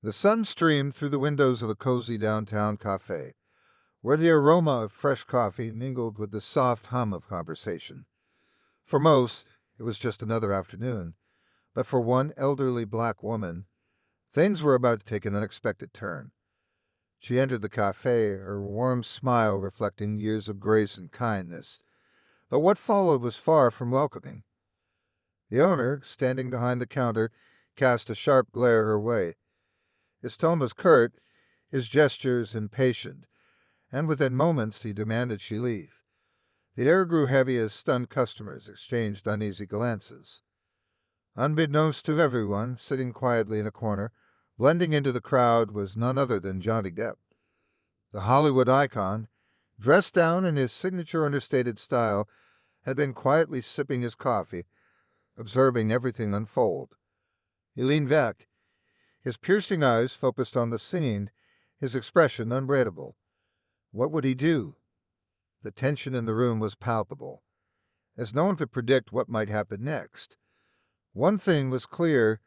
The sun streamed through the windows of a cozy downtown cafe, where the aroma of fresh coffee mingled with the soft hum of conversation. For most, it was just another afternoon, but for one elderly black woman, things were about to take an unexpected turn. She entered the cafe, her warm smile reflecting years of grace and kindness, but what followed was far from welcoming. The owner, standing behind the counter, cast a sharp glare her way. His tone was curt, his gestures impatient, and within moments he demanded she leave. The air grew heavy as stunned customers exchanged uneasy glances. Unbeknownst to everyone, sitting quietly in a corner, blending into the crowd, was none other than Johnny Depp. The Hollywood icon, dressed down in his signature understated style, had been quietly sipping his coffee, observing everything unfold. He leaned back, his piercing eyes focused on the scene, his expression unreadable. What would he do? The tension in the room was palpable, as no one could predict what might happen next. One thing was clear: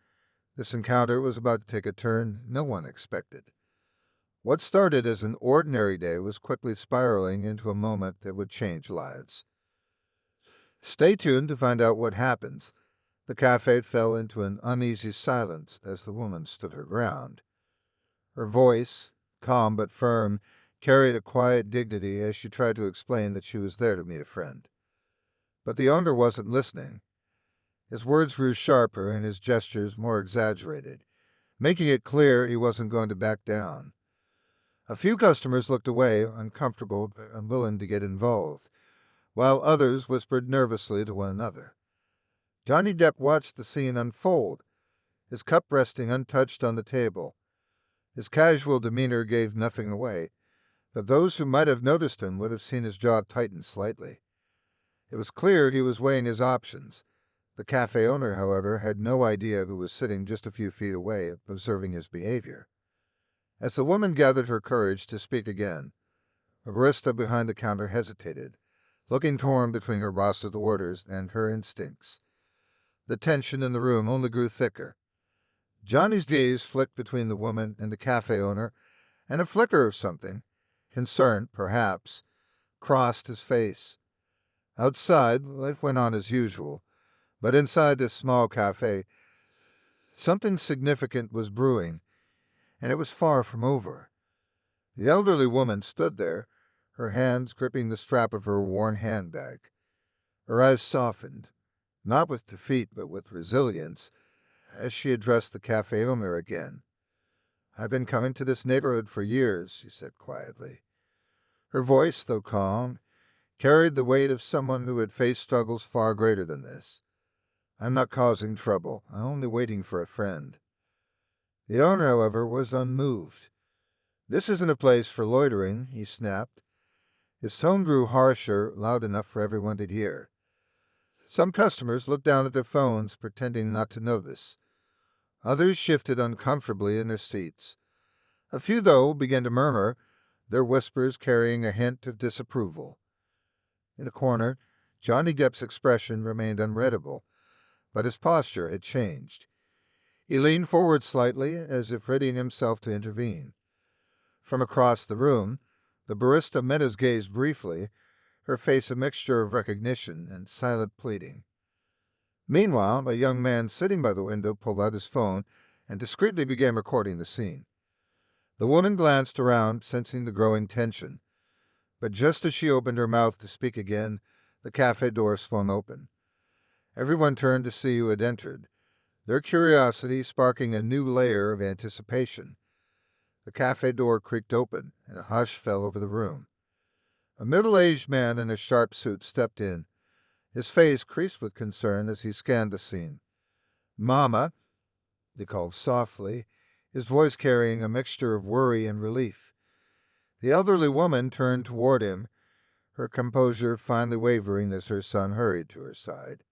this encounter was about to take a turn no one expected. What started as an ordinary day was quickly spiraling into a moment that would change lives. Stay tuned to find out what happens. The cafe fell into an uneasy silence as the woman stood her ground. Her voice, calm but firm, carried a quiet dignity as she tried to explain that she was there to meet a friend. But the owner wasn't listening. His words grew sharper and his gestures more exaggerated, making it clear he wasn't going to back down. A few customers looked away, uncomfortable but unwilling to get involved, while others whispered nervously to one another. Johnny Depp watched the scene unfold, his cup resting untouched on the table. His casual demeanor gave nothing away, but those who might have noticed him would have seen his jaw tighten slightly. It was clear he was weighing his options. The cafe owner, however, had no idea who was sitting just a few feet away, observing his behavior. As the woman gathered her courage to speak again, a barista behind the counter hesitated, looking torn between her rostered orders and her instincts. The tension in the room only grew thicker. Johnny's gaze flicked between the woman and the cafe owner, and a flicker of something, concern perhaps, crossed his face. Outside, life went on as usual, but inside this small cafe, something significant was brewing, and it was far from over. The elderly woman stood there, her hands gripping the strap of her worn handbag. Her eyes softened, not with defeat but with resilience, as she addressed the cafe owner again. "I've been coming to this neighborhood for years," she said quietly. Her voice, though calm, carried the weight of someone who had faced struggles far greater than this. "I'm not causing trouble. I'm only waiting for a friend." The owner, however, was unmoved. "This isn't a place for loitering," he snapped. His tone grew harsher, loud enough for everyone to hear. Some customers looked down at their phones, pretending not to notice. Others shifted uncomfortably in their seats. A few, though, began to murmur, their whispers carrying a hint of disapproval. In a corner, Johnny Depp's expression remained unreadable, but his posture had changed. He leaned forward slightly, as if readying himself to intervene. From across the room, the barista met his gaze briefly, her face a mixture of recognition and silent pleading. Meanwhile, a young man sitting by the window pulled out his phone and discreetly began recording the scene. The woman glanced around, sensing the growing tension. But just as she opened her mouth to speak again, the cafe door swung open. Everyone turned to see who had entered, their curiosity sparking a new layer of anticipation. The cafe door creaked open, and a hush fell over the room. A middle-aged man in a sharp suit stepped in, his face creased with concern as he scanned the scene. "Mama," he called softly, his voice carrying a mixture of worry and relief. The elderly woman turned toward him, her composure finally wavering as her son hurried to her side.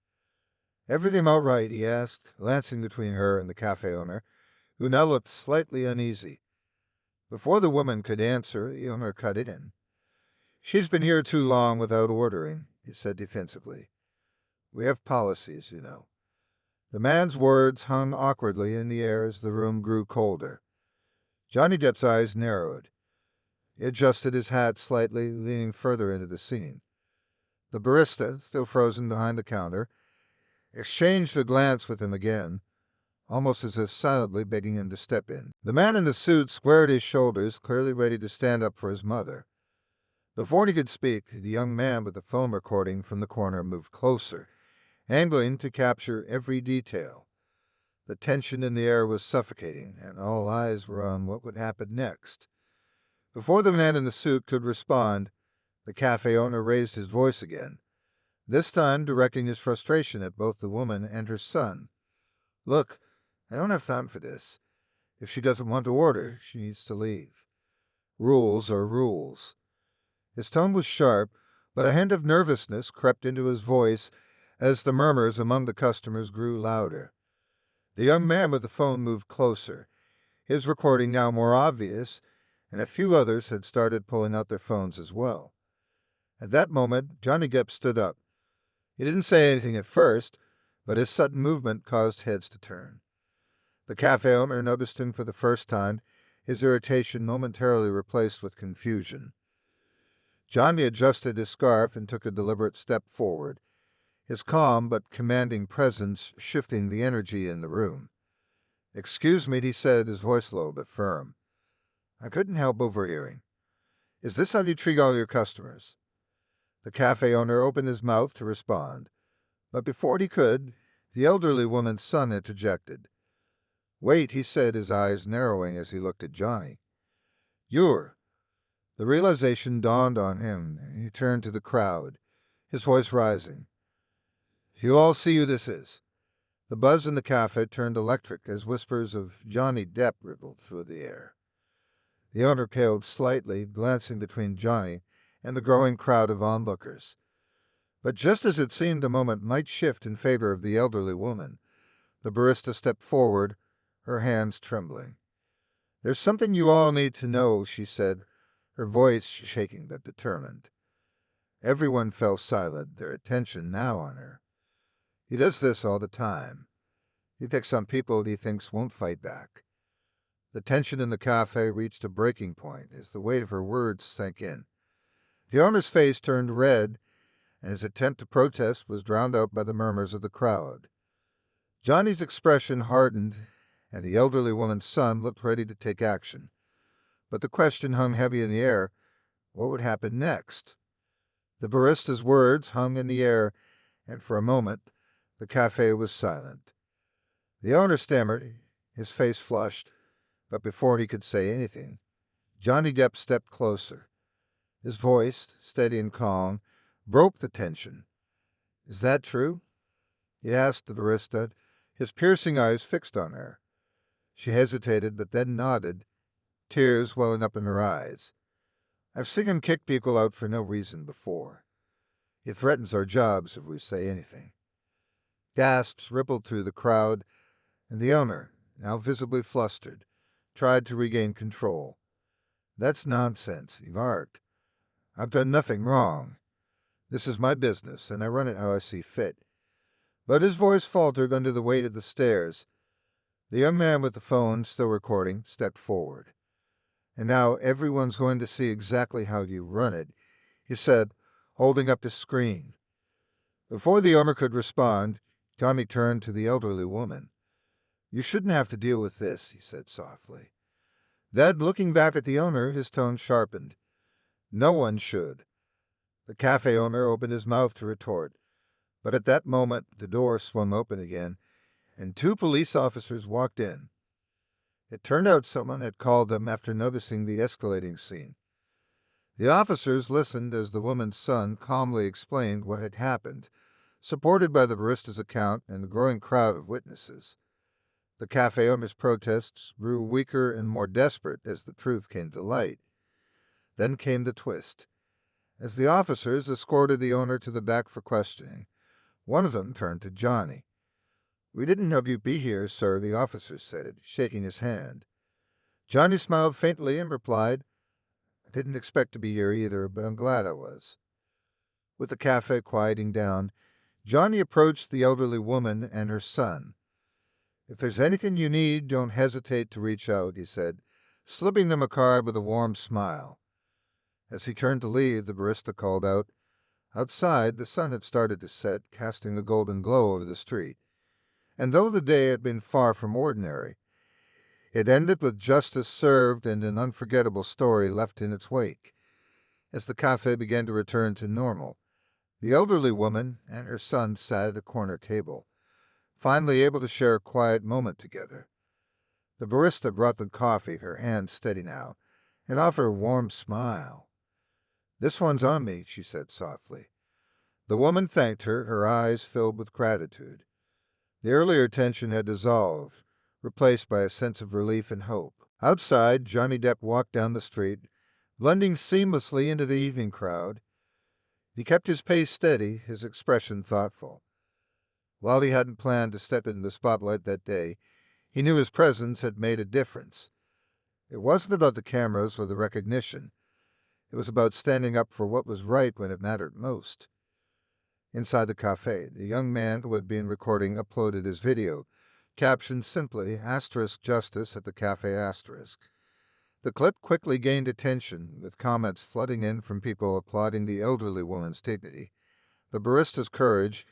"Everything all right?" he asked, glancing between her and the cafe owner, who now looked slightly uneasy. Before the woman could answer, the owner cut in. "She's been here too long without ordering," he said defensively. "We have policies, you know." The man's words hung awkwardly in the air as the room grew colder. Johnny Depp's eyes narrowed. He adjusted his hat slightly, leaning further into the scene. The barista, still frozen behind the counter, exchanged a glance with him again, almost as if silently begging him to step in. The man in the suit squared his shoulders, clearly ready to stand up for his mother. Before he could speak, the young man with the phone recording from the corner moved closer, angling to capture every detail. The tension in the air was suffocating, and all eyes were on what would happen next. Before the man in the suit could respond, the cafe owner raised his voice again, this time directing his frustration at both the woman and her son. "Look, I don't have time for this. If she doesn't want to order, she needs to leave. Rules are rules." His tone was sharp, but a hint of nervousness crept into his voice as the murmurs among the customers grew louder. The young man with the phone moved closer, his recording now more obvious, and a few others had started pulling out their phones as well. At that moment, Johnny Depp stood up. He didn't say anything at first, but his sudden movement caused heads to turn. The cafe owner noticed him for the first time, his irritation momentarily replaced with confusion. Johnny adjusted his scarf and took a deliberate step forward, his calm but commanding presence shifting the energy in the room. "Excuse me," he said, his voice low but firm. "I couldn't help overhearing. Is this how you treat all your customers?" The cafe owner opened his mouth to respond, but before he could, the elderly woman's son interjected. "Wait," he said, his eyes narrowing as he looked at Johnny. "You're—" The realization dawned on him, and he turned to the crowd, his voice rising. "You all see who this is." The buzz in the cafe turned electric as whispers of Johnny Depp rippled through the air. The owner paled slightly, glancing between Johnny and the growing crowd of onlookers. But just as it seemed the moment might shift in favor of the elderly woman, the barista stepped forward, her hands trembling. "There's something you all need to know," she said, her voice shaking but determined. Everyone fell silent, their attention now on her. "He does this all the time. He picks on people he thinks won't fight back." The tension in the cafe reached a breaking point as the weight of her words sank in. The owner's face turned red, and his attempt to protest was drowned out by the murmurs of the crowd. Johnny's expression hardened, and the elderly woman's son looked ready to take action. But the question hung heavy in the air. What would happen next? The barista's words hung in the air, and for a moment the cafe was silent. The owner stammered, his face flushed, but before he could say anything, Johnny Depp stepped closer. His voice, steady and calm, broke the tension. "Is that true?" he asked the barista, his piercing eyes fixed on her. She hesitated, but then nodded, tears welling up in her eyes. "I've seen him kick people out for no reason before. He threatens our jobs if we say anything." Gasps rippled through the crowd, and the owner, now visibly flustered, tried to regain control. "That's nonsense," he barked. "I've done nothing wrong. This is my business, and I run it how I see fit." But his voice faltered under the weight of the stares. The young man with the phone, still recording, stepped forward. "And now everyone's going to see exactly how you run it," he said, holding up the screen. Before the owner could respond, Johnny turned to the elderly woman. "You shouldn't have to deal with this," he said softly. Then, looking back at the owner, his tone sharpened. "No one should." The cafe owner opened his mouth to retort, but at that moment the door swung open again, and two police officers walked in. It turned out someone had called them after noticing the escalating scene. The officers listened as the woman's son calmly explained what had happened, supported by the barista's account and the growing crowd of witnesses. The cafe owner's protests grew weaker and more desperate as the truth came to light. Then came the twist. As the officers escorted the owner to the back for questioning, one of them turned to Johnny. "We didn't know you'd be here, sir," the officer said, shaking his hand. Johnny smiled faintly and replied, "I didn't expect to be here either, but I'm glad I was." With the cafe quieting down, Johnny approached the elderly woman and her son. "If there's anything you need, don't hesitate to reach out," he said, slipping them a card with a warm smile. As he turned to leave, the barista called out. Outside, the sun had started to set, casting a golden glow over the street. And though the day had been far from ordinary, it ended with justice served and an unforgettable story left in its wake. As the cafe began to return to normal, the elderly woman and her son sat at a corner table, finally able to share a quiet moment together. The barista brought them coffee, her hand steady now, and offered a warm smile. "This one's on me," she said softly. The woman thanked her, her eyes filled with gratitude. The earlier tension had dissolved, replaced by a sense of relief and hope. Outside, Johnny Depp walked down the street, blending seamlessly into the evening crowd. He kept his pace steady, his expression thoughtful. While he hadn't planned to step into the spotlight that day, he knew his presence had made a difference. It wasn't about the cameras or the recognition. It was about standing up for what was right when it mattered most. Inside the cafe, the young man who had been recording uploaded his video, captioned simply *justice at the cafe*. The clip quickly gained attention, with comments flooding in from people applauding the elderly woman's dignity, the barista's courage,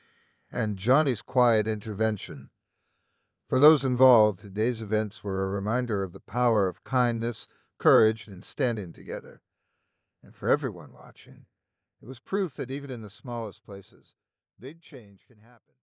and Johnny's quiet intervention. For those involved, today's events were a reminder of the power of kindness, courage, and standing together. And for everyone watching, it was proof that even in the smallest places, big change can happen.